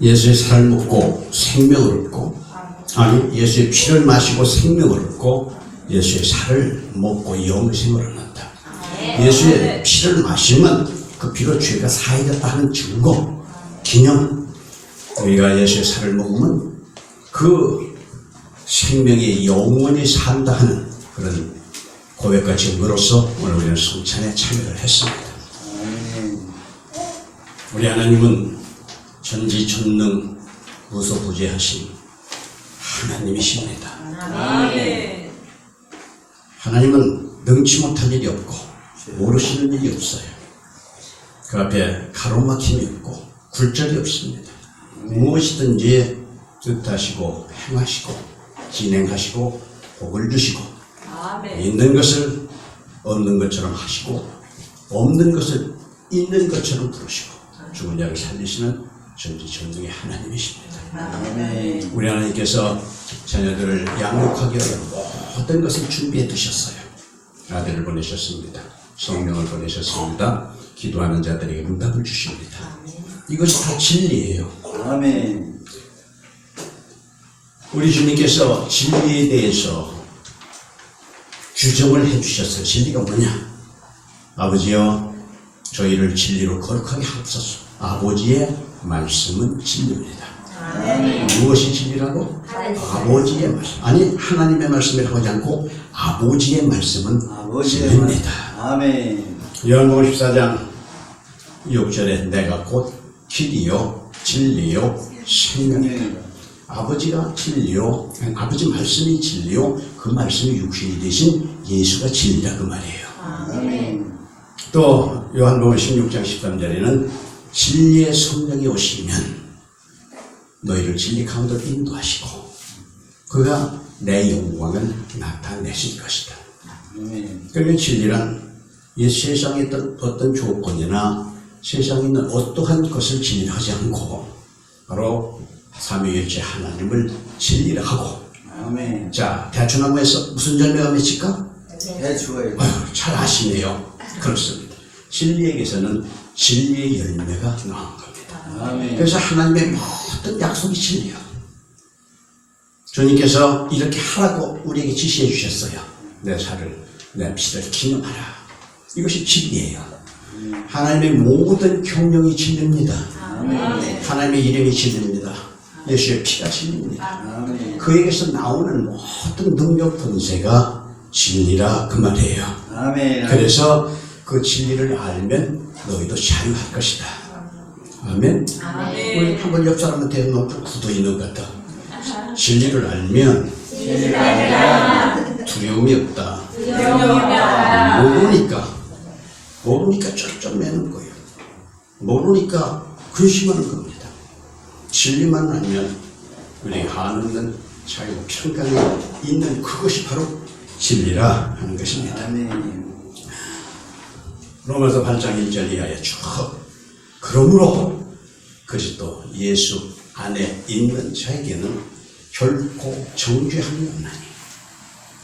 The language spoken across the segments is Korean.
예수의 살을 먹고 생명을 얻고, 아니 예수의 피를 마시고 생명을 얻고 예수의 살을 먹고 영생을 얻는다. 예수의 피를 마시면 그 피로 죄가 사해졌다는 증거, 기념. 우리가 예수의 살을 먹으면 그 생명이 영원히 산다 하는 그런 고백과 증거로서 오늘 우리는 성찬에 참여를 했습니다. 우리 하나님은 전지전능 무소부재하신 하나님이십니다. 하나님은 능치 못할 일이 없고 모르시는 일이 없어요. 그 앞에 가로막힘이 없고 굴절이 없습니다. 무엇이든지 뜻하시고 행하시고 진행하시고 복을 주시고 있는 것을 없는 것처럼 하시고 없는 것을 있는 것처럼 부르시고 죽은 자를 살리시는 전지전능의 하나님이십니다. 우리 하나님께서 자녀들을 양육하기 위해 모든 것을 준비해 두셨어요. 아들을 보내셨습니다. 성령을 보내셨습니다. 기도하는 자들에게 응답을 주십니다. 이것이 다 진리예요. 아멘. 우리 주님께서 진리에 대해서 규정을 해주셨어요. 진리가 뭐냐? 아버지여 저희를 진리로 거룩하게 하옵소서. 아버지의 말씀은 진리입니다. 무엇이 진리라고? 아버지의 말씀. 아니 하나님의 말씀이라고 하지 않고 아버지의 말씀은 진리입니다. 아멘. 요한복음 14장 6절에 내가 곧 길이요 진리요 생명이다. 아버지가 진리요, 아버지 말씀이 진리요, 그 말씀이 육신이 되신 예수가 진리라 그 말이에요. 아멘. 또 요한복음 16장 13절에는 진리의 성령이 오시면 너희를 진리 가운데로 인도하시고 그가 내 영광을 나타내실 것이다. 그러니까 진리란 이 세상에 있던 어떤 조건이나 세상에 있는 어떠한 것을 진리하지 않고 바로 삼위일체 하나님을 진리를 하고. 아멘. 자, 대추나무에서 무슨 열매가 맺힐까? 대추예요. 잘 아시네요. 그렇습니다. 진리에게서는 진리의 열매가 나온 겁니다. 아멘. 그래서 하나님의 모든 약속이 진리예요. 주님께서 이렇게 하라고 우리에게 지시해 주셨어요. 내 살을, 내 피를 기념하라. 이것이 진리예요. 하나님의 모든 경영이 진리입니다. 아멘. 하나님의 이름이 진리입니다. 예수의 피가 진리입니다. 아멘. 그에게서 나오는 모든 능력 분쇄가 진리라 그 말이에요. 아멘. 그래서 그 진리를 알면 너희도 자유할 것이다. 아멘. 우리 한번 옆 사람한테 높이 굳어 있는 것 같다. 진리를 알면 두려움이 없다. 모르니까 쩔쩔매는 거예요. 모르니까 근심하는 겁니다. 진리만 알면 우리가 한없는 자유 평강에 있는 그것이 바로 진리라 하는 것입니다. 아멘. 로마서 8장 1절 이하에 쭉 그러므로 그리스도 예수 안에 있는 자에게는 결코 정죄함이 없나니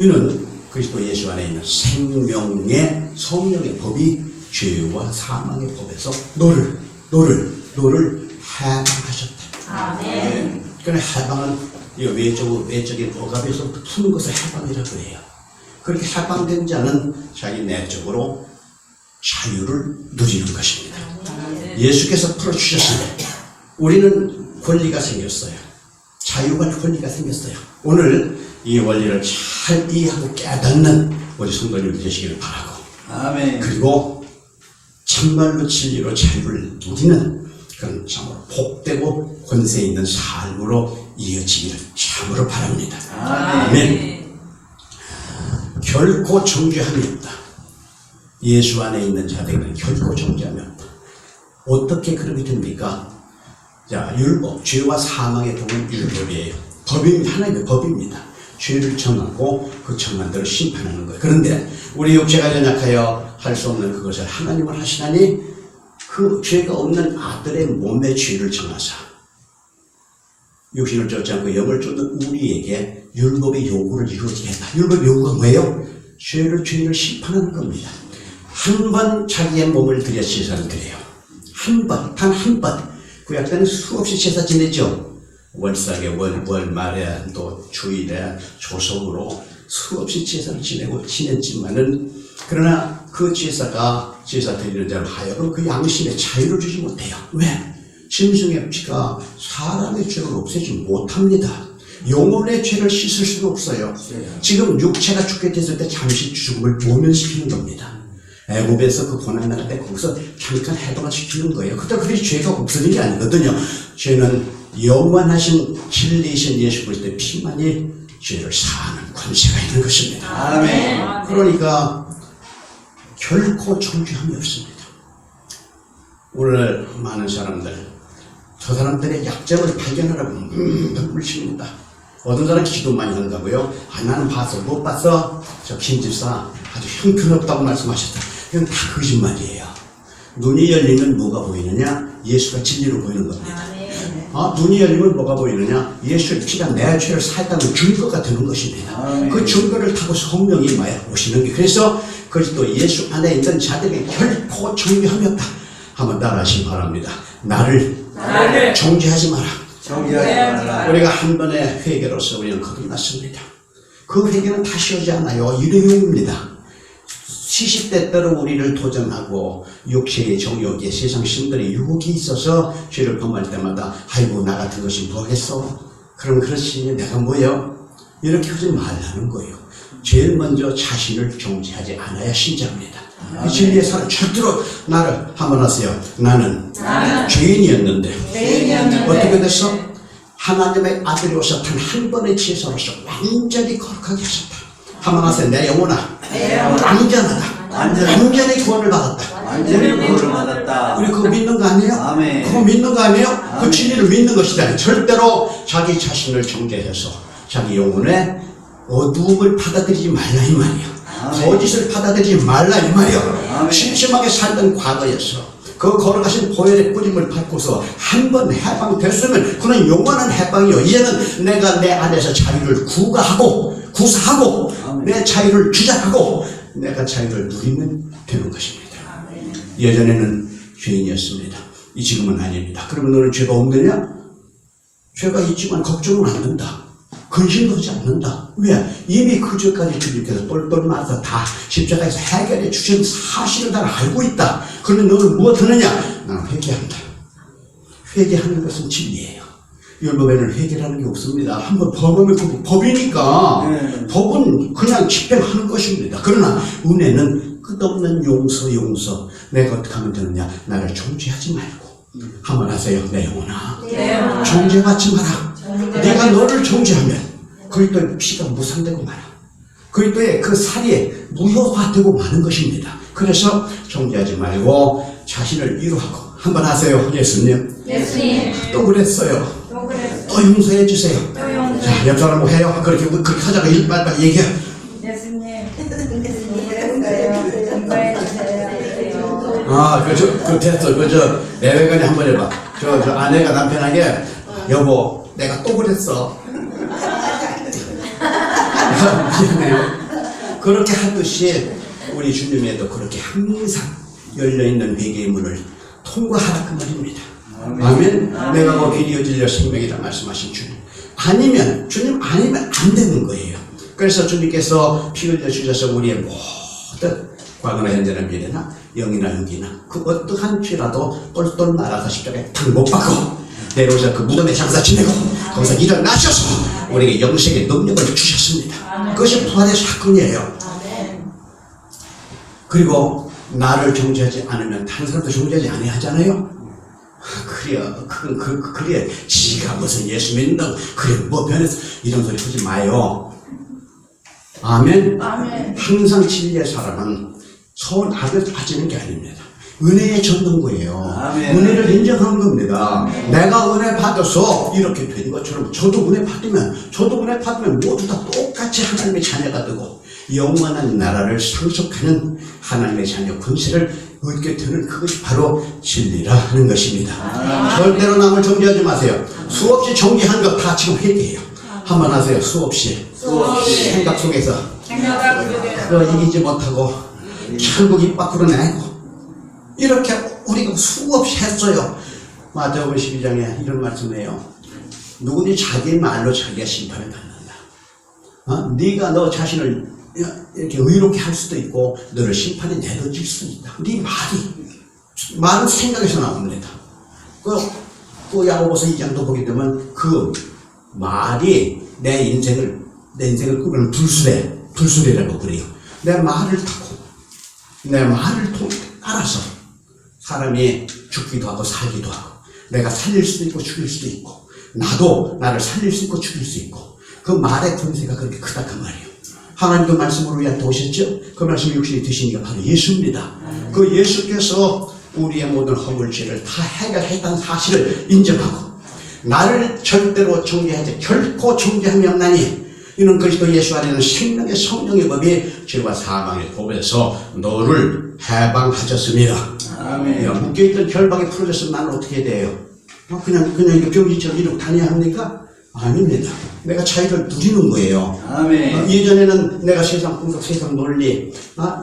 이는 그리스도 예수 안에 있는 생명의 성령의 법이 죄와 사망의 법에서 너를 해방하셨다. 아멘. 그래 해방은 이 외적인 억압에서 푸는 것을 해방이라고 해요. 그렇게 해방된 자는 자기 내적으로 자유를 누리는 것입니다. 예수께서 풀어주셨으니 우리는 권리가 생겼어요. 자유가 권리가 생겼어요. 오늘 이 원리를 잘 이해하고 깨닫는 우리 성도님들 되시기를 바라고, 아멘. 그리고 참말로 진리로 자유를 누리는 그런 참으로 복되고 권세 있는 삶으로 이어지기를 참으로 바랍니다. 아멘. 결코 정죄함이 없다. 예수 안에 있는 자들에게는 결코 정죄함이 없다. 어떻게 그렇게 됩니까? 자, 율법, 죄와 사망의 법은 율법이에요. 법입니다. 하나님의 법입니다. 죄를 정하고 그 정한 대로 심판하는 거예요. 그런데 우리 육체가 연약하여 할 수 없는 그것을 하나님은 하시나니 그 죄가 없는 아들의 몸에 죄를 정하사 육신을 쫓지 않고 영을 쫓는 우리에게 율법의 요구를 이루어지게 했다. 율법의 요구가 뭐예요? 죄인을 심판하는 겁니다. 한 번 자기의 몸을 들여 씻어는 그래요. 한 번, 단 한 번. 구약 때는 수없이 제사 지냈죠. 월삭에, 월말에, 또 주일에, 조석으로 수없이 제사를 지냈지만은, 그러나 그 제사 드리는 자를 하여금 그 양심에 자유를 주지 못해요. 왜? 짐승의 피가 사람의 죄를 없애지 못합니다. 영혼의 죄를 씻을 수는 없어요. 지금 육체가 죽게 됐을 때 잠시 죽음을 모면시키는 겁니다. 애굽에서 그 고난 나라 때 거기서 잠깐 해방을 시키는 거예요. 그때 죄가 없어진 게 아니거든요. 죄는 영원하신 진리이신 예수 그리스도의 피만이 죄를 사하는 권세가 있는 것입니다. 아멘. 그러니까 결코 정죄함이 없습니다. 오늘 많은 사람들 저 사람들의 약점을 발견하라고 물십니다. 어떤 사람은 기도 많이 한다고요. 나는 봤어. 못 봤어. 저 김집사 아주 형편없다고 말씀하셨다. 이건 다 거짓말이에요. 눈이 열리면 뭐가 보이느냐? 예수가 진리로 보이는 겁니다. 눈이 열리면 뭐가 보이느냐? 예수의 피가 내 죄를 사했다는 증거가 되는 것입니다. 그 증거를 타고 성령이 오시는 게, 그래서 그리스도 예수 안에 있는 자들에게 결코 정죄함이 없다. 한번 따라하시기 바랍니다. 나를 정죄하지 마라. 정죄하지 마라. 우리가 한 번의 회개로서 우리는 거듭났습니다. 그 회개는 다시 오지 않아요. 일회용입니다. 70대 때로 우리를 도전하고 육체의 정욕에 세상 신들의 유혹이 있어서 죄를 범할 때마다 아이고 나 같은 것이 뭐겠어? 그럼 그렇지 내가 뭐요? 이렇게 하지 말라는 거예요. 제일 먼저 자신을 정죄하지 않아야 신자입니다. 이 진리의 사람 절대로 나를 한번 하세요. 나는 죄인이었는데 어떻게 됐어? 하나님의 아들이 오셔 단 한 번의 제사로서 완전히 거룩하게 하셨다. 한번 하세요. 내 영혼아 완전하다. 완전히 구원을 받았다. 완전히 구원을 받았다. 우리 그거 믿는 거 아니에요? 아멘. 그거 믿는 거 아니에요? 그 아멘. 진리를 믿는 것이다. 절대로 자기 자신을 정죄해서 자기 영혼의 어두움을 받아들이지 말라 이 말이에요. 아멘. 거짓을 받아들이지 말라 이 말이에요. 아멘. 심심하게 살던 과거에서 그 걸어가신 보혈의 뿌림을 받고서 한 번 해방됐으면 그는 영원한 해방이요. 이제는 내가 내 안에서 자유를 구사하고 아멘. 내 자유를 주장하고 내가 자유를 누리면 되는 것입니다. 예전에는 죄인이었습니다. 지금은 아닙니다. 그러면 너는 죄가 없느냐? 죄가 있지만 걱정은 안 된다. 근심도 하지 않는다. 왜? 이미 그 죄까지 주님께서 똘똘 말아서 다 십자가에서 해결해 주신 사실을 다 알고 있다. 그러면 너는 무엇 하느냐? 나는 회개한다. 회개하는 것은 진리예요. 율법에는 회개라는 게 없습니다. 한번 법하면 그 법이니까 법은 그냥 집행하는 것입니다. 그러나 은혜는 끝없는 용서. 내가 어떻게 하면 되느냐? 나를 정죄하지 말고 한번 하세요. 내 영혼아 정죄받지 마라. 내가 너를 정죄하면 그리스도의 피가 무산되고 마라. 그리스도의 그 살이 무효화되고 마는 것입니다. 그래서 정죄하지 말고 자신을 위로하고 한번 하세요. 예수님 또 그랬어요. 또 용서해 주세요. 자, 옆 사람 해요. 그렇게 하자가 빨리 얘기해. 예수님, 용서해 주세요. 됐어. 내외관이 한번 해봐. 저 아내가 남편에게 여보, 내가 또 그랬어. 미안해요. 그렇게 하듯이 우리 주님에도 그렇게 항상 열려있는 회개의 문을 통과하라 그 말입니다. 아멘. 내가 그 길이요 진리요 생명이라 말씀하신 주님. 주님 아니면 안 되는 거예요. 그래서 주님께서 피 흘려 주셔서 우리의 모든 과거나 현재나 미래나 영이나 육이나 그 어떠한 죄라도 똘똘 말아서 십자가에 탁 못 박고 내려오셔서 그 무덤에 장사 지내고 거기서 일어나셔서 우리에게 영생의 능력을 주셨습니다. 그것이 부활의 사건이에요. 그리고 나를 정죄하지 않으면 다른 사람도 정죄하지 않아야 하잖아요. 그래 지가 무슨 예수 믿는다고 그래 뭐 변해서 이런 소리 하지 마요. 아멘. 항상 진리의 사람은 서운 악을 빠지는 게 아닙니다. 은혜의 전동구예요. 은혜를 인정하는 겁니다. 내가 은혜 받아서 이렇게 된 것처럼 저도 은혜 받으면 모두 다 똑같이 하나님의 자녀가 되고 영원한 나라를 상속하는 하나님의 자녀 권세를 얻게 되는 그것이 바로 진리라 하는 것입니다. 절대로 남을 정죄하지 마세요. 수없이 정죄한 것 다 지금 회개해요. 한번 하세요. 수없이 생각 속에서 그거 이기지 못하고 결국 입 밖으로 내고 이렇게 우리가 수없이 했어요. 마태복음 12장에 이런 말씀이에요. 누구든지 자기 말로 자기가 심판을 받는다. 네가 너 자신을 이렇게 의롭게 할 수도 있고 너를 심판에 내던질 수 있다. 네 말은 생각에서 나옵니다. 그 야고보서 2장도 보게 되면 그 말이 내 인생을 꾸리는 불수레라고 그래요. 내 말을 타고 내 말을 따라서 사람이 죽기도 하고 살기도 하고 내가 살릴 수도 있고 죽일 수도 있고 나도 나를 살릴 수 있고 죽일 수 있고 그 말의 권세가 그렇게 크다 그 말이에요. 하나님도 말씀으로 우리한테 오셨죠? 그 말씀이 육신이 되시니까 바로 예수입니다. 그 예수께서 우리의 모든 허물죄를 다 해결했다는 사실을 인정하고 나를 절대로 정죄하지 결코 정죄함이 없나니 이는 그리스도 예수 안에는 생명의 성령의 법이 죄와 사망의 법에서 너를 해방하셨습니다. 아멘. 묶여있던 결박이 풀어졌으면 나는 어떻게 돼요? 그냥 이렇게 병지처럼 이러고 다녀야 합니까? 아닙니다. 내가 자유를 누리는 거예요. 아멘. 예전에는 내가 세상 풍속, 세상 논리,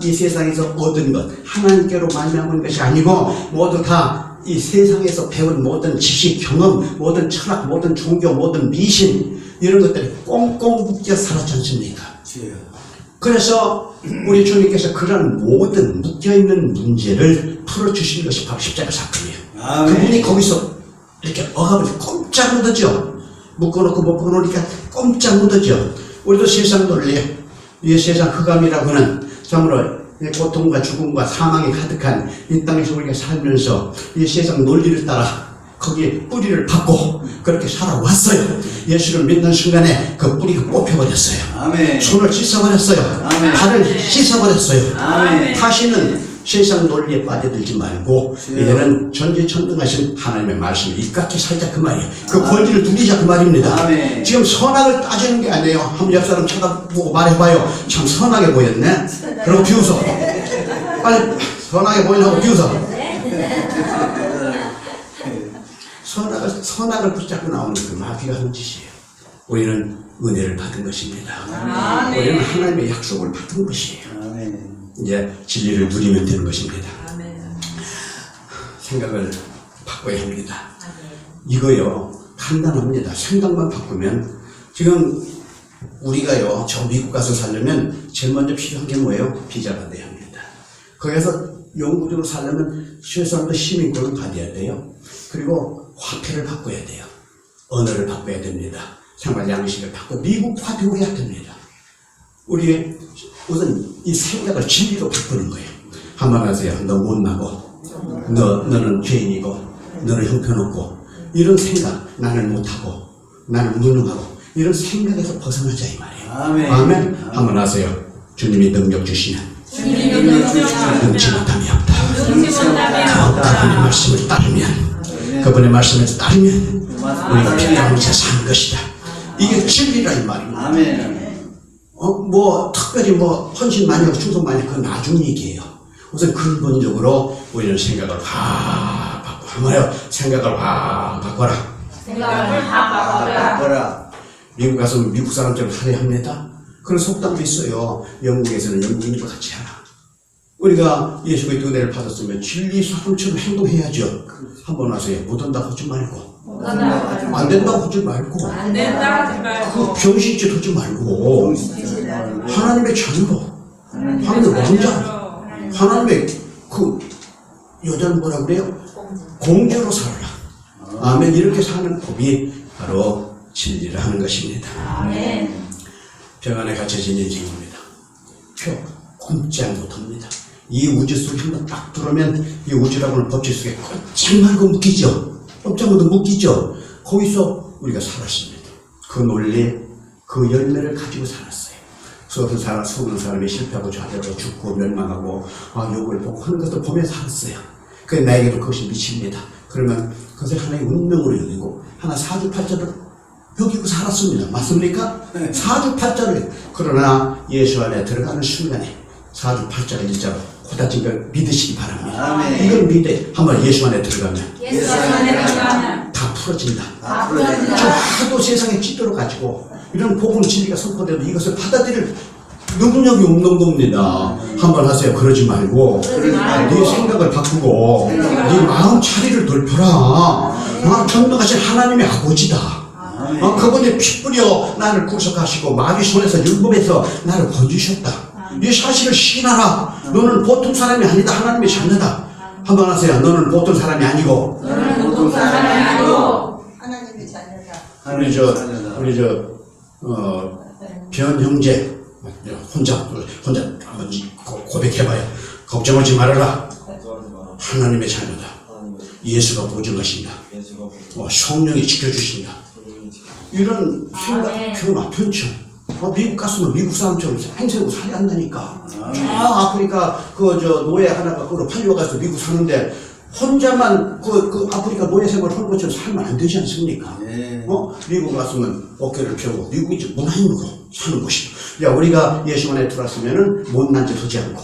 이 세상에서 얻은 것, 하나님께로 말미암은 것이 아니고 모두 다 이 세상에서 배운 모든 지식, 경험, 모든 철학, 모든 종교, 모든 미신 이런 것들이 꽁꽁 묶여 살았지 않습니까? 그래서 우리 주님께서 그런 모든 묶여있는 문제를 풀어주신 것이 바로 십자가 사건이에요. 아멘. 그분이 거기서 이렇게 억압을 꼼짝 못하죠. 묶어놓고 못 묶어놓으니까 꼼짝 못하죠. 우리도 세상 논리, 이 세상 흑암이라고는 참으로 고통과 죽음과 사망이 가득한 이 땅에서 우리가 살면서 이 세상 논리를 따라 거기에 뿌리를 박고 그렇게 살아왔어요. 예수를 믿는 순간에 그 뿌리가 뽑혀버렸어요. 아멘. 손을 씻어버렸어요. 아멘. 발을 씻어버렸어요. 아멘. 다시는 세상 논리에 빠져들지 말고 이제는 전지천등하신 하나님의 말씀을 입같이 살자 그 말이에요. 그 권리를 누리자 그 말입니다. 아멘. 지금 선악을 따지는 게 아니에요. 한번 옆 사람 쳐다보고 말해봐요. 참 선하게 보였네. 그리고 비웃어. 빨리 선하게 보이나 하고 비웃어. 선악을 붙잡고 나오는 그 마귀가 하는 짓이에요. 우리는 은혜를 받은 것입니다. 아멘. 우리는 하나님의 약속을 받은 것이에요. 아멘. 이제 진리를 누리면 되는 것입니다. 아멘. 생각을 바꿔야 합니다. 이거요 간단합니다. 생각만 바꾸면 지금 우리가요 저 미국 가서 살려면 제일 먼저 필요한 게 뭐예요? 비자가 돼야 합니다. 거기서 영구적으로 살려면 최소한도 시민권을 받아야 돼요. 그리고 화폐를 바꿔야 돼요. 언어를 바꿔야 됩니다. 생활 양식을 바꿔 미국 화폐로 해야 됩니다. 우리 우선 이 생각을 진리로 바꾸는 거예요. 한번 하세요. 너 못나고 너는 죄인이고 너는 형편없고 이런 생각 나는 못하고 나는 무능하고 이런 생각에서 벗어나자 이 말이에요. 아멘. 아멘. 한번 하세요. 주님이 능력 주시면 능치 못함이 없다. 그분의 말씀을 따르면 그분의 말씀을 따르면 우리가 필요한 곳에 사는 것이다. 이게 진리라 이 말입니다. 아멘. 특별히 헌신 많이 하고 충성 많이 하고 그건 나중 얘기예요. 우선 근본적으로 우리는 생각을 확 바꿔. 한번요 생각을 확 바꿔라. 생각을 다 바꿔라. 미국 가서 미국 사람처럼 살아야 합니다. 그런 속담도 있어요. 영국에서는 영국인과 같이 하라. 우리가 예수 그리스도의 은혜를 받았으면 진리 사람처럼 행동해야죠. 한번 하세요. 못한다고 하지 말고 안 된다고 하지 말고 안 된다 하지 말고 그 병신짓 하지 말고 하나님의 자녀로 하나님의 왕자 하나님의 그 여자는 뭐라 그래요? 공주로 살아라. 아멘. 이렇게 사는 법이 바로 진리를 하는 것입니다. 아멘. 병 안에 갇혀진 인생입니다. 꼼짝 못합니다. 이 우주 속에 한번 딱 들어오면 이 우주라고는 법칙 속에 꼼짝 말고 묶이죠. 꼼짝 못하고 묶이죠. 거기서 우리가 살았습니다. 그 논리, 그 열매를 가지고 살았어요. 수많은 사람이 실패하고 좌절하고 죽고 멸망하고 욕을 보고 하는 것을 보며 살았어요. 그 나에게도 그것이 미칩니다. 그러면 그것을 하나의 운명으로 여기고 하나 사주팔자를 여기고 살았습니다. 맞습니까? 사주팔자를. 그러나 예수 안에 들어가는 순간에 사주팔자를 일자로 고다진 걸 믿으시기 바랍니다. 아멘. 이걸 믿어. 한번 예수 안에 들어가면 예수 안에 들어가면 다 풀어진다. 다 풀어진다. 저 하도 세상의 지도를 가지고 이런 복음 진리가 선포되도 이것을 받아들일 능력이 없는 겁니다. 한번 하세요. 그러지 말고 네 생각을 바꾸고 네 마음 차리를 돌펴라. 전능하신 하나님의 아버지다. 그분이 피 뿌려 나를 구속하시고 마귀 손에서 율법에서 나를 건지셨다. 이 사실을 시인하라. 너는 보통 사람이 아니다. 하나님의 자녀다. 한번 하세요. 너는 보통 사람이 아니고 보통 사람이 아니고 하나님의 자녀다. 우리 변 형제 혼자 한번 고백해봐요. 걱정하지 말아라. 하나님의 자녀다. 예수가 보증하신다. 성령이 지켜주신다. 이런 생각 표현 많죠. 미국 갔으면 미국 사람처럼 행세하고 살아야 한다니까. 아프리카 노예 하나가 그로 팔려가서 미국 사는데 혼자만 아프리카 노예 생활을 하는 것처럼 살면 안 되지 않습니까? 미국 갔으면 어깨를 펴고 미국이 이제 문화인으로 사는 곳이죠. 야, 우리가 예수 안에 들어왔으면은 못난 짓 하지 않고,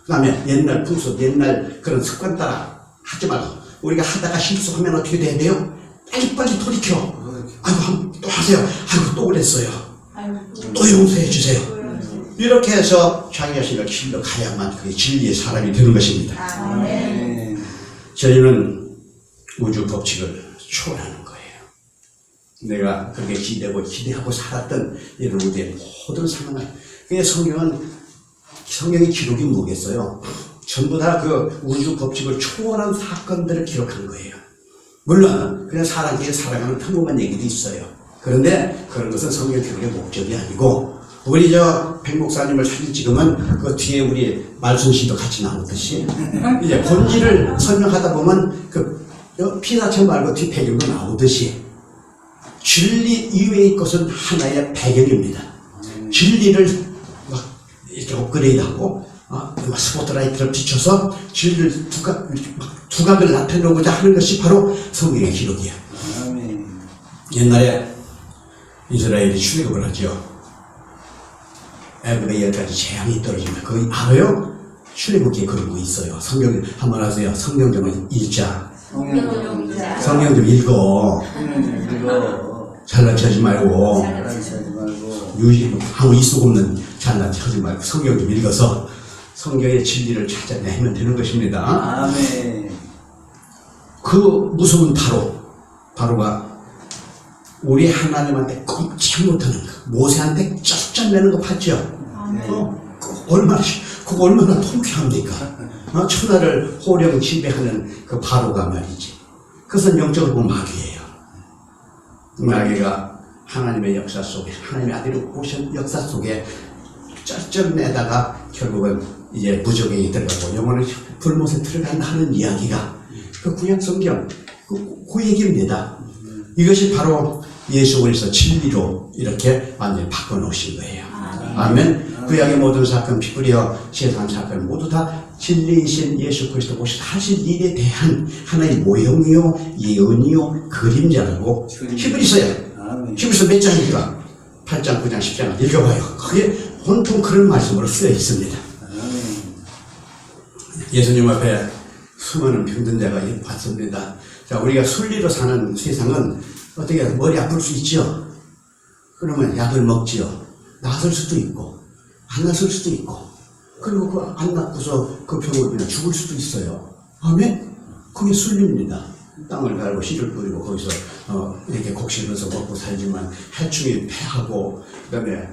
그 다음에 옛날 풍습, 옛날 그런 습관 따라 하지 말고, 우리가 하다가 실수하면 어떻게 돼야 돼요? 빨리빨리 돌이켜. 아이고, 또 하세요. 아이고, 또 그랬어요. 또 용서해 주세요. 이렇게 해서 자기 자신을 길러 가야만 그게 진리의 사람이 되는 것입니다. 저희는 우주 법칙을 초월하는 거예요. 내가 그렇게 기대하고 살았던 이런 우리의 모든 상황을. 그게 성경의 기록이 뭐겠어요? 전부 다 그 우주 법칙을 초월한 사건들을 기록한 거예요. 물론 그냥 사람끼리 살아가는 평범한 얘기도 있어요. 그런데 그런 것은 성경 기록의 목적이 아니고, 우리 백 목사님을 사진 찍으면 그 뒤에 우리 말순씨도 같이 나오듯이 이제 본질을 설명하다 보면 그 피사체 말고 뒤 배경도 나오듯이 진리 이외의 것은 하나의 배경입니다. 진리를 막 이렇게 업그레이드하고 스포트라이트를 비춰서 진리를 두각을 나타내고자 하는 것이 바로 성경의 기록이에요. 옛날에 이스라엘이 출애굽을 하죠. 에브레이까지 재앙이 떨어집니다. 그거 알아요? 출애굽기에 그런 거 있어요. 성경 한번 하세요. 성경 좀 읽자. 성경 좀 읽어. 잘난 척하지 말고 아무 이속 없는 잘난 척하지 말고 성경 좀 읽어서 성경의 진리를 찾아내면 되는 것입니다. 아멘. 그 무서운 바로가 우리 하나님한테 꼼짝 못하는 거, 모세한테 쩍쩍 내는 거 봤죠? 그거 얼마나 통쾌합니까? 천하를 호령 지배하는 그 바로가 말이지. 그것은 영적으로 보면 마귀예요. 마귀가 하나님의 역사 속에, 하나님의 아들이 오신 역사 속에 쩍쩍 내다가 결국은 이제 무적행이 들어가고 영혼의 불못에 들어간다 하는 이야기가 그 구약 성경 그 얘기입니다. 이것이 바로 예수 그리스도 진리로 이렇게 완전히 바꿔놓으신 거예요. 아멘. 구약의 모든 사건, 피 뿌려 세상 사건 모두 다 진리이신 예수 그리스도 오셔서 하신 일에 대한 하나의 모형이요, 예언이요, 그림자라고 히브리서에. 히브리서 몇 장입니까? 8장, 9장, 10장 읽어봐요. 그게 온통 그런 말씀으로 쓰여 있습니다. 예수님 앞에 수많은 병든 자가 왔습니다. 자, 우리가 순리로 사는 세상은 어떻게 머리 아플 수 있죠? 그러면 약을 먹지요. 낫을 수도 있고 안 낫을 수도 있고, 그리고 그 안 낫고서 그 병으로 그냥 죽을 수도 있어요. 아멘? 그게 순리입니다. 땅을 갈고 씨를 뿌리고 거기서 이렇게 곡식으로서 먹고 살지만 해충이 패하고 그다음에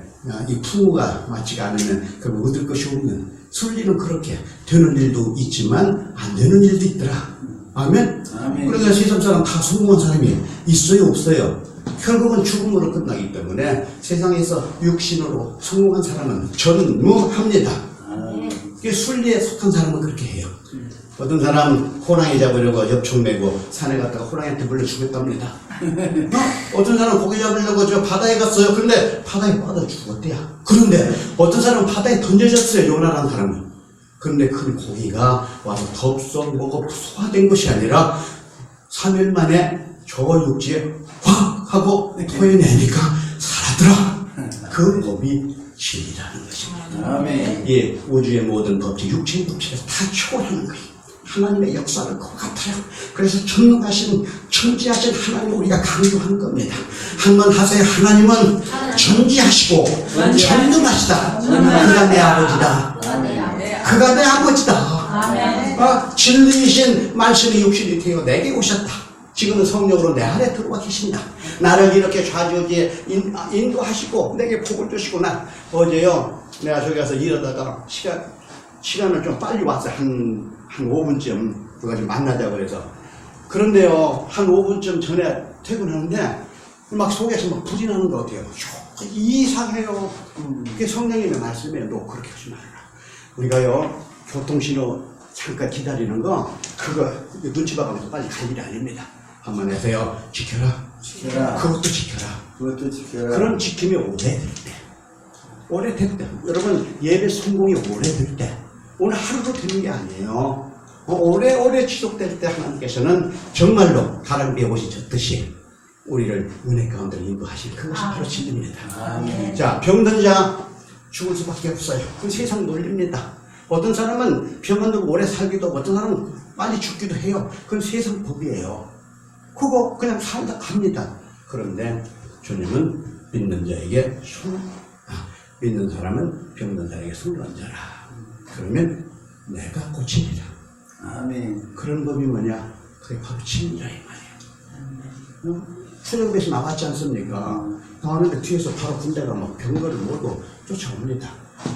이 풍우가 맞지가 않으면 그럼 얻을 것이 없는, 순리는 그렇게 되는 일도 있지만 안 되는 일도 있더라. 아멘? 그러니까 세상 사람 다 성공한 사람이 있어요, 없어요? 결국은 죽음으로 끝나기 때문에 세상에서 육신으로 성공한 사람은 전무합니다. 그게 순리에 속한 사람은 그렇게 해요. 어떤 사람 호랑이 잡으려고 엽총 메고 산에 갔다가 호랑이한테 물려 죽였답니다. 어떤 사람 고기 잡으려고 저 바다에 갔어요. 그런데 바다에 빠져 죽었대요. 그런데 어떤 사람은 바다에 던져졌어요. 요나라는 사람은. 그런데 큰 고기가 와서 덥석 먹어 소화된 것이 아니라 3일 만에 저 육지에 확 하고 토해내니까 살아더라. 그 법이 진리라는 것입니다. 아멘. 예, 우주의 모든 법칙, 육체의 법칙에서 다 초월하는 거예요. 하나님의 역사를 것 같아요. 그래서 전능하신 천지하신 하나님을 우리가 강조한 겁니다. 한번 하세요. 하나님은 전지하시고 전능하시다. 그가 내 아버지다. 그가 내 아버지다. 진리이신 말씀이 육신이 되어 내게 오셨다. 지금은 성령으로 내 안에 들어와 계신다. 나를 이렇게 좌지우지에 인도하시고 내게 복을 주시고 나 어제요 내가 저기 가서 일하다가 시간을 좀 빨리 왔어요. 한 5분쯤 누가 좀 만나자고 해서. 그런데요 한 5분쯤 전에 퇴근하는데 막 속에서 막 불이 나는 것 같아요. 이상해요. 그게 성령님의 말씀이에요. 너 그렇게 하지 말라. 우리가요 교통신호 잠깐 기다리는 거 그거 눈치 봐가면서 빨리 갈 일이 아닙니다. 한번 해서요 지켜라. 지켜라. 그것도 지켜라. 그것도 지켜라. 그런 지킴이 오래될 때, 오래될 때, 여러분 예배 성공이 오래될 때, 오늘 하루로 되는 게 아니에요. 오래오래 지속될 때 하나님께서는 정말로 가랑비에 옷이 젖듯이 우리를 은혜 가운데 인도하실 그것이 바로 진리입니다. 아멘. 자, 병든 자 죽을 수밖에 없어요. 그 세상 논리입니다. 어떤 사람은 병 안 들고 오래 살기도 하고 어떤 사람은 빨리 죽기도 해요. 그건 세상 법이에요. 그거 그냥 살다 갑니다. 그런데 주님은 믿는 자에게 믿는 사람은 병든 자에게 손을 얹어라. 그러면 내가 고치리라. 아멘. 그런 법이 뭐냐? 그게 바로 진리라 이 말이에요. 수령배시 나왔지 않습니까? 나왔는데 뒤에서 바로 군대가 막 병거를 몰고 쫓아옵니다.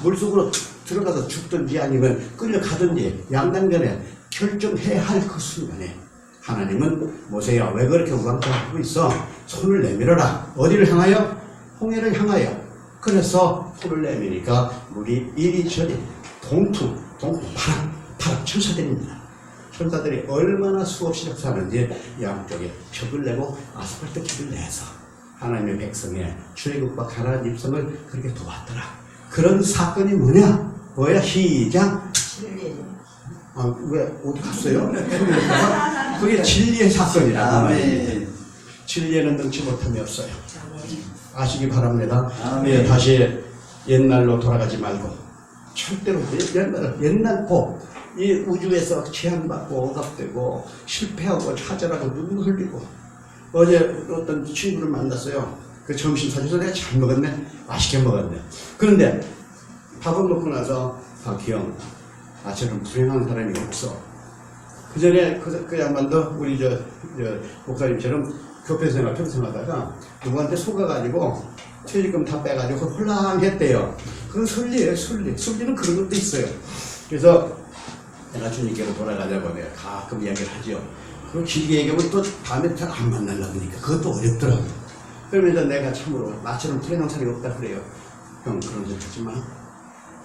물속으로 들어가서 죽든지 아니면 끌려가든지 양단간에 결정해야 할 그 순간에 하나님은 모세야 왜 그렇게 우왕좌왕하고 있어? 손을 내밀어라. 어디를 향하여? 홍해를 향하여. 그래서 손을 내미니까 물이 이리저리 동풍 바람 천사들입니다. 천사들이 얼마나 수없이 역사하는지 양쪽에 벽을 내고 아스팔트 길을 내서 하나님의 백성의 출애굽과 가나안 입성을 그렇게 도왔더라. 그런 사건이 뭐야? 시작. 왜 어디 갔어요? 그게 진리의 사건이라. 아멘. 진리에는 능치 못함이 없어요. 아시기 바랍니다. 아멘. 예, 다시 옛날로 돌아가지 말고 절대로 옛날 이 우주에서 제한받고 억압되고 실패하고 좌절하고 눈물 흘리고. 어제 어떤 친구를 만났어요. 그 점심 사줘서 내가 잘 먹었네. 맛있게 먹었네. 그런데 밥을 먹고 나서 기영 나처럼 불행한 사람이 없어. 그 전에 그 양반도 우리 목사님처럼 교편생활 평생하다가 누구한테 속아가지고 퇴직금 다 빼가지고 혼란했대요. 그건 순리예요, 순리. 순리는 그런 것도 있어요. 그래서 내가 주님께로 돌아가자고 내가 가끔 이야기를 하죠. 그 길게 얘기하면 또 다음에 잘 안 만나려고 하니까 그것도 어렵더라고. 그러면서 내가 참으로 나처럼 불행한 사람이 없다 그래요. 형 그런 소리 하지 마.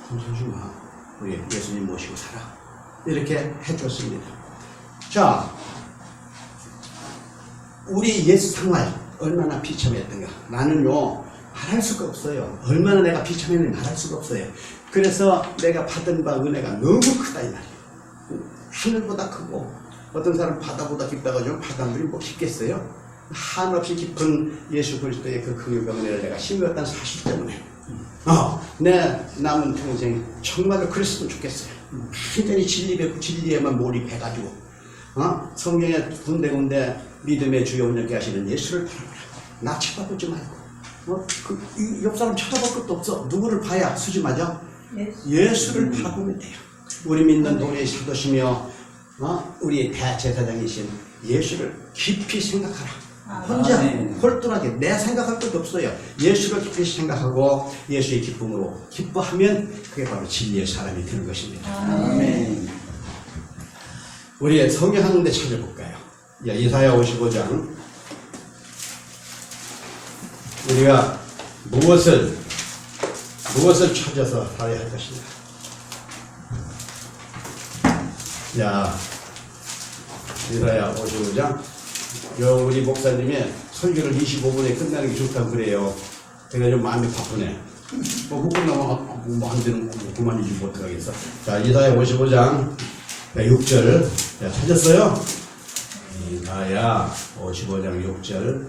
그런 소리 하지 마. 우리 예수님 모시고 살아. 이렇게 해줬습니다. 자, 우리 옛 생활 얼마나 비참했던가. 나는요 말할 수가 없어요. 얼마나 내가 비참했는지 말할 수가 없어요. 그래서 내가 받은 바 은혜가 너무 크다 이 말이에요. 하늘보다 크고 어떤 사람 바다보다 깊다가지고 바닷물이 뭐 깊겠어요? 한없이 깊은 예수 그리스도의 그 긍휼과 은혜를 내가 힘입었다는 사실 때문에 내 남은 평생 정말로 그랬으면 좋겠어요. 완전히 진리 배우고 진리에만 몰입해가지고 성경에 군데군데 믿음의 주요 운영케 하시는 예수를 바라보라. 나 쳐다보지 말고 옆 사람 쳐다볼 것도 없어. 누구를 봐야 수지맞아? 예수를 바라보면 돼요. 우리 믿는 도리의 사도시며 우리 대제사장이신 예수를 깊이 생각하라. 혼자 홀똘하게 내 생각할 것도 없어요. 예수를 깊이 생각하고 예수의 기쁨으로 기뻐하면 그게 바로 진리의 사람이 되는 것입니다. 아멘. 우리 성경 한 군데 찾아볼까요? 이사야 55장. 우리가 무엇을 찾아서 살아야 할 것인가? 이사야 55장. 우리 목사님이 설교를 25분에 끝나는 게 좋다고 그래요. 제가 좀 마음이 바쁘네. 못 끝나면 안 되는 거 그만이지 못하겠어. 자, 이사야 55장 6절. 찾았어요? 이사야 55장 6절.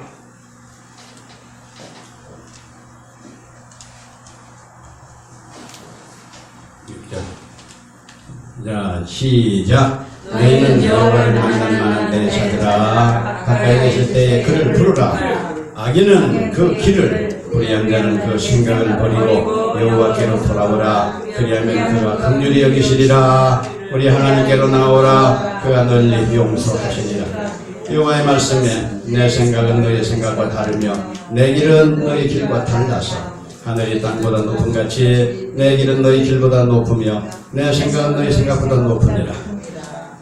자, 시작. 너희는 여호와를 만날 만한 데를 찾으라. 가까이 계실 때에 그를 부르라. 악인은 그 길을, 불의한 자는 그 생각을 버리고 여호와께로 돌아오라. 그리하면 그가 긍휼히 여기시리라. 우리 하나님께로 나오라. 그가 널리 용서하시리라. 여호와의 말씀에 내 생각은 너희 생각과 다르며 내 길은 너희 길과 달라서 하늘이 땅보다 높은 같이 내 길은 너희 길보다 높으며 내 생각은 너희 생각보다 높으니라.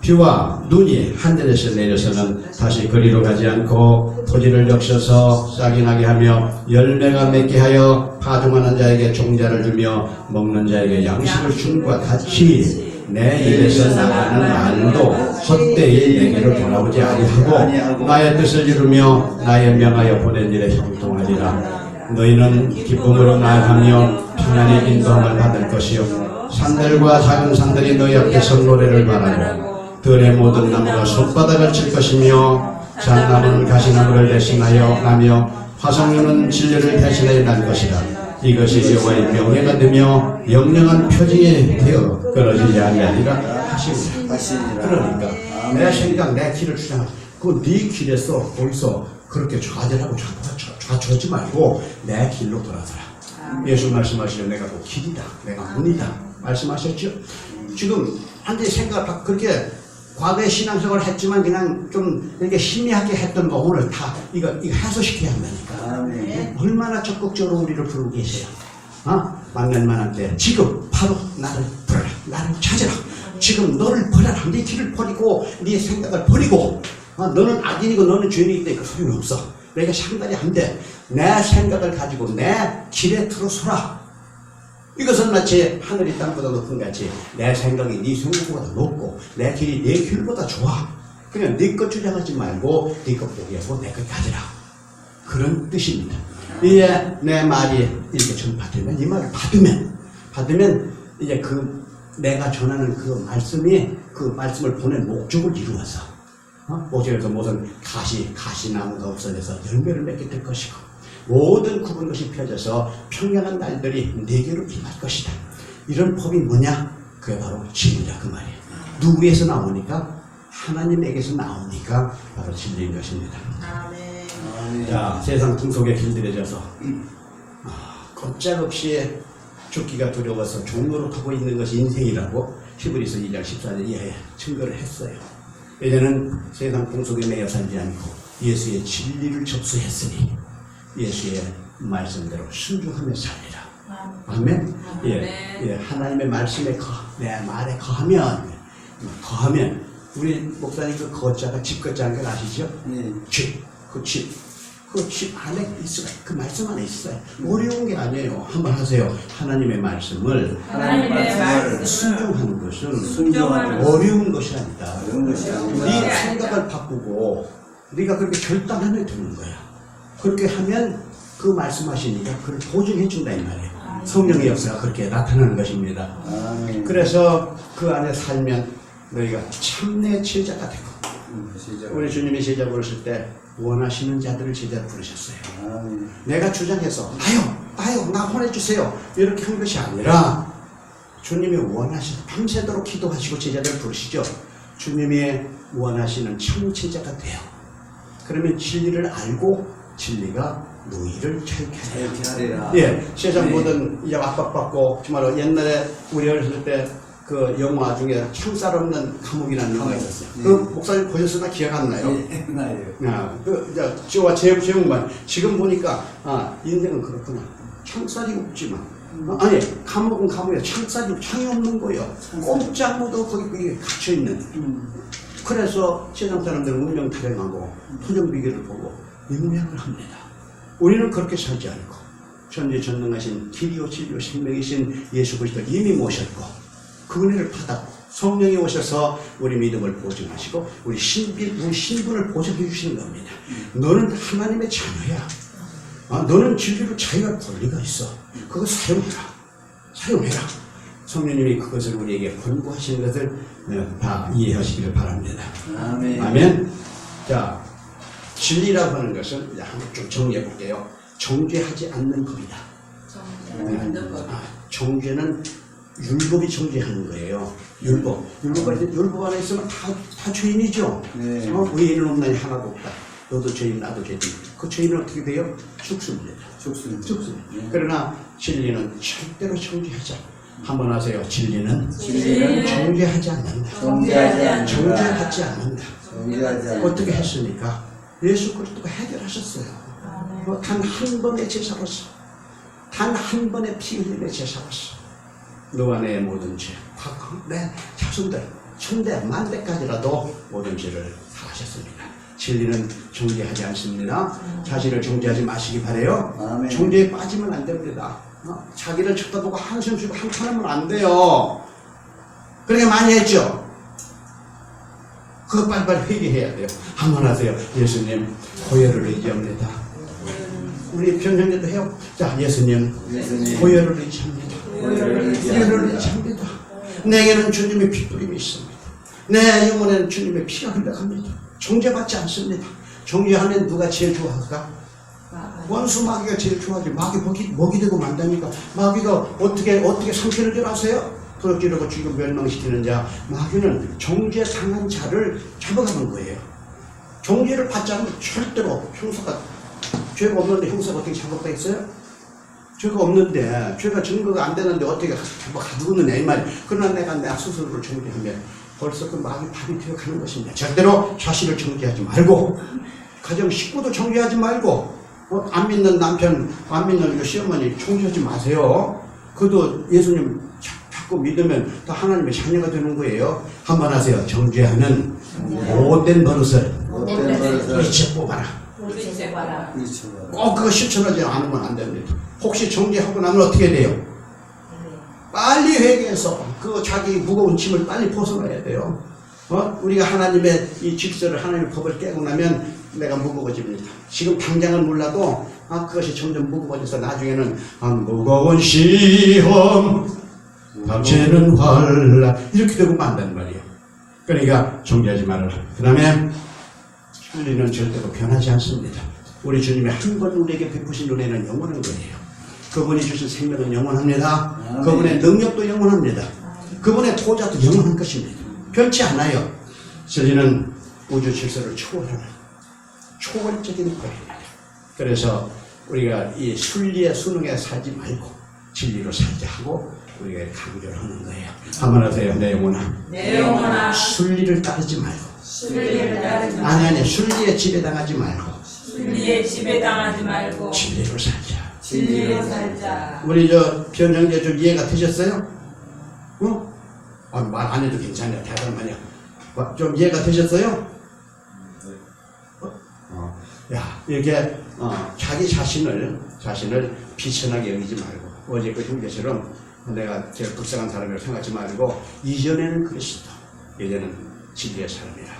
비와 눈이 하늘에서 내려서는 다시 그리로 가지 않고 토지를 적셔서 싹이 나게 하며 열매가 맺게 하여 파종하는 자에게 종자를 주며 먹는 자에게 양식을 줌과 같이 내 입에서 나가는 말도 헛되이 내게로 돌아오지 아니하고 나의 뜻을 이루며 나의 명하여 보낸 일에 형통하리라. 너희는 기쁨으로 나아가며 평안히 인도함을 받을 것이요 산들과 작은 산들이 너희 앞에서 노래를 말하고 들의 모든 나무가 손바닥을 칠 것이며 잣나무는 가시나무를 대신하여 나며 화석류는 진리를 대신하여 날 것이라. 이것이 여호와의 명예가 되며 영영한 표징이 되어 끊어지지 아니하리라 하시니라. 그러니까 내 생각 내 길을 주장하지 네 길에서 거기서 그렇게 좌절하고 좌초하지 말고 내 길로 돌아서라. 예수 말씀하시죠. 내가 그 길이다, 내가 문이다 말씀하셨죠. 지금 한테 생각을 그렇게 과거에 신앙생활을 했지만 그냥 좀 이렇게 희미하게 했던 거 오늘 다 이거 해소시켜야 한다니까. 얼마나 적극적으로 우리를 부르고 계세요. 만날 만한 때 지금 바로 나를 부르라, 나를 찾으라. 지금 너를 버려라. 네 길을 버리고 네 생각을 버리고 너는 악인이고 너는 죄인이기 때문에 소용이 없어. 내가 상관이 안 돼. 내 생각을 가지고 내 길에 들어서라. 이것은 마치 하늘이 땅보다 높은 같이 내 생각이 네 생각보다 높고 내 길이 네 길보다 좋아. 그냥 네 것 주장하지 말고 네 것 포기하고 내 것 가지라. 그런 뜻입니다. 이제 내 말이 이렇게 전파되면 이 말을 받으면 이제 그 내가 전하는 그 말씀이 그 말씀을 보낸 목적을 이루어서 목적에서 무슨 가시나무가 없어져서 열매를 맺게 될 것이고 모든 굽은 것이 펴져서 평양한 날들이 내게로 임할 것이다. 이런 법이 뭐냐? 그게 바로 진리다 그 말이에요. 누구에서 나오니까? 하나님에게서 나오니까 바로 진리인 것입니다. 아멘. 자, 세상 풍속에 길들여져서 꼼짝없이 죽기가 두려워서 종로로 타고 있는 것이 인생이라고 히브리서 2장 14절에 증거를 했어요. 이제는 세상 풍속에 매여 살지 않고 예수의 진리를 접수했으니 예수의 말씀대로 순종하며 살리라. 아멘. 예, 하나님의 말씀에 내 말에 거하면 우리 목사님 그 거자가 집 거자인 걸 아시죠? 그 집 안에 있어요. 그 말씀 안에 있어요. 어려운 게 아니에요. 한번 하세요. 하나님의 말씀을 순종하는 것은 어려운 것이 아니다. 네 생각을 바꾸고 네가 그렇게 결단하면 되는 거야. 그렇게 하면 그 말씀하시니까 그걸 보증해 준다 이 말이에요. 성령의 역사가 그렇게 나타나는 것입니다. 그래서 그 안에 살면 너희가 참내 제자가 되고 우리 주님이 제자 부르실 때 원하시는 자들을 제자 부르셨어요. 내가 주장해서 나요 나 보내주세요 이렇게 한 것이 아니라 주님이 원하시는 밤새도록 기도하시고 제자들 부르시죠. 주님이 원하시는 참 제자가 돼요. 그러면 진리를 알고 진리가 너희를 자유케 하리라. 예, 세상 모든 이제 압박받고 정말 옛날에 우리 어렸을 때 그 영화 중에 창살 없는 감옥이라는 영화가 있었어요. 그 목사님 보셨으나 기억 안 나요? 네, 나요. 그 저와 제목만 지금 보니까 인생은 그렇구나. 창살이 없지만 아니 감옥은 감옥이야. 창이 없는 거예요. 꼼짝무도 거기 갇혀 있는. 그래서 세상 사람들은 운명 타령하고 토정비결을 보고 이 모양을 합니다. 우리는 그렇게 살지 않고 전지전능하신 길이요 진리요 생명이신 예수 그리스도 이미 모셨고 그 은혜를 받았고 성령이 오셔서 우리 믿음을 보증하시고 우리 신분을 보증해 주시는 겁니다. 너는 하나님의 자녀야. 너는 진리로 자유할 권리가 있어. 그거 사용해라. 성령님이 그것을 우리에게 권고하시는 것을 다 이해하시기를 바랍니다. 아멘. 자, 진리라고 하는 것은 이제 한번 좀 정리해 볼게요. 정죄하지 않는 법이다. 정죄는 율법이 정죄하는 거예요. 율법 안에 있으면 다 죄인이죠. 네. 의인은 없나니 하나도 없다. 너도 죄인 나도 죄인. 그 죄인은 어떻게 돼요? 죽습니다. 죽습니다. 죽습니다. 그러나 진리는 절대로 정죄하지 않는다. 한번 하세요. 진리는 정죄하지 않는다. 정죄하지 않는다. 정죄하지 않는다. 정죄하지 않는다. 어떻게 했습니까? 예수 그리스도가 해결하셨어요. 단 한 번의 제사로서, 단 한 번의 피 흘림의 제사로서 너와 내 모든 죄, 내 자손들, 천대 만대까지라도 모든 죄를 사하셨습니다. 진리는 정죄하지 않습니다. 자신을 정죄하지 마시기 바래요. 아멘. 정죄에 빠지면 안 됩니다. 자기를 쳐다보고 한숨 쉬고 한탄하면 안 돼요. 그렇게 많이 했죠. 그거 빨리빨리 회개해야 돼요. 한번 하세요. 예수님, 고혈을 의지합니다. 우리 변형제도 해요. 자, 예수님, 고혈을 의지합니다. 고혈을 의지합니다. 내게는 주님의 핏부림이 있습니다. 내 영혼에는 주님의 피가 흘러갑니다. 정죄받지 않습니다. 정죄하면 누가 제일 좋아할까? 원수 마귀가 제일 좋아하지. 마귀 먹이 되고 만다니까. 마귀가 어떻게 상처를 줄 아세요? 도둑질하고 죽이고 멸망시키는 자. 마귀는 정죄 당한 자를 잡아가는 거예요. 정죄를 받지 않으면 절대로 형사가, 죄가 없는데 형사가 어떻게 잡아가겠어요? 죄가 없는데, 죄가 증거가 안 되는데 어떻게 가두느냐 이 말이에요. 그러나 내가 스스로를 정죄하면 벌써 그 마귀 밥이 되어가는 것입니다. 절대로 자신을 정죄하지 말고, 가정 식구도 정죄하지 말고, 안 믿는 남편, 안 믿는 그 시어머니 정죄하지 마세요. 그도 예수님 자꾸 믿으면 다 하나님의 자녀가 되는 거예요. 한번 하세요. 정죄하는 못된 버릇을 이제 뽑아라. 꼭 그거 실천하지 않으면 안 됩니다. 혹시 정죄하고 나면 어떻게 돼요? 빨리 회개해서 그 자기 무거운 짐을 빨리 벗어나야 돼요. 우리가 하나님의 이 질서를, 하나님의 법을 깨고 나면 내가 무거워집니다. 지금 당장은 몰라도 그것이 점점 무거워져서 나중에는 무거운 시험, 닥치는 환란 이렇게 되고 만다는 말이에요. 그러니까 정죄하지 말아라. 그 다음에 진리는 절대로 변하지 않습니다. 우리 주님이 한 번 우리에게 베푸신 은혜는 영원한 거예요. 그분이 주신 생명은 영원합니다. 그분의 능력도 영원합니다. 그분의 도자도 영원한 것입니다. 변치 않아요. 진리는 우주 질서를 초월하는 초월적인 법입니다. 그래서 우리가 이 순리의 수능에 살지 말고 진리로 살자 하고 우리가 강조를 하는 거예요. 한번 하세요. 내 영혼아. 순리를 따르지 말고. 아니 순리에 지배당하지 말고. 진리로 살자. 우리 변형제 좀 이해가 되셨어요? 말 안 해도 괜찮아요. 대단하냐. 좀 이해가 되셨어요? 이렇게 자기 자신을 비천하게 여기지 말고, 어제 그 형제처럼 내가 제일 불쌍한 사람이라고 생각하지 말고, 이전에는 그리스도, 이제는 진리의 사람이라.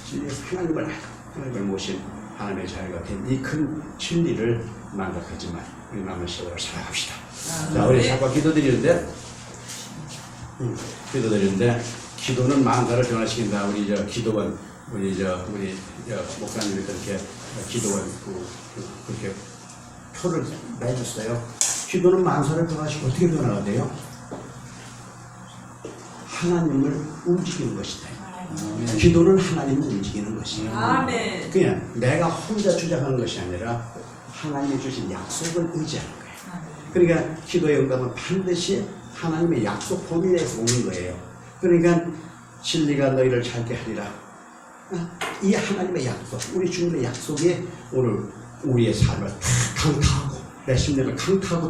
진리에서 하나님을 모신 하나님의 자녀가 된 이 큰 진리를 망각하지만 우리 남은 세월을 살아갑시다. 자, 우리 잠깐 기도드리는데, 기도는 마음가를 변화시킨다. 우리 기도원, 우리 목사님이 그렇게 기도원 그렇게 표를 내줬어요. 기도는 만사를 변화시키고 어떻게 변화가 돼요? 하나님을 움직이는 것이다. 기도는 하나님을 움직이는 것이에요. 아멘. 그냥 내가 혼자 주장하는 것이 아니라 하나님이 주신 약속을 의지하는 거예요. 그러니까 기도의 응답은 반드시 하나님의 약속 범위 내에서 오는 거예요. 그러니까 진리가 너희를 살게 하리라. 이 하나님의 약속, 우리 주님의 약속이 오늘 우리의 삶을 강타하고 내 심령을 강타하고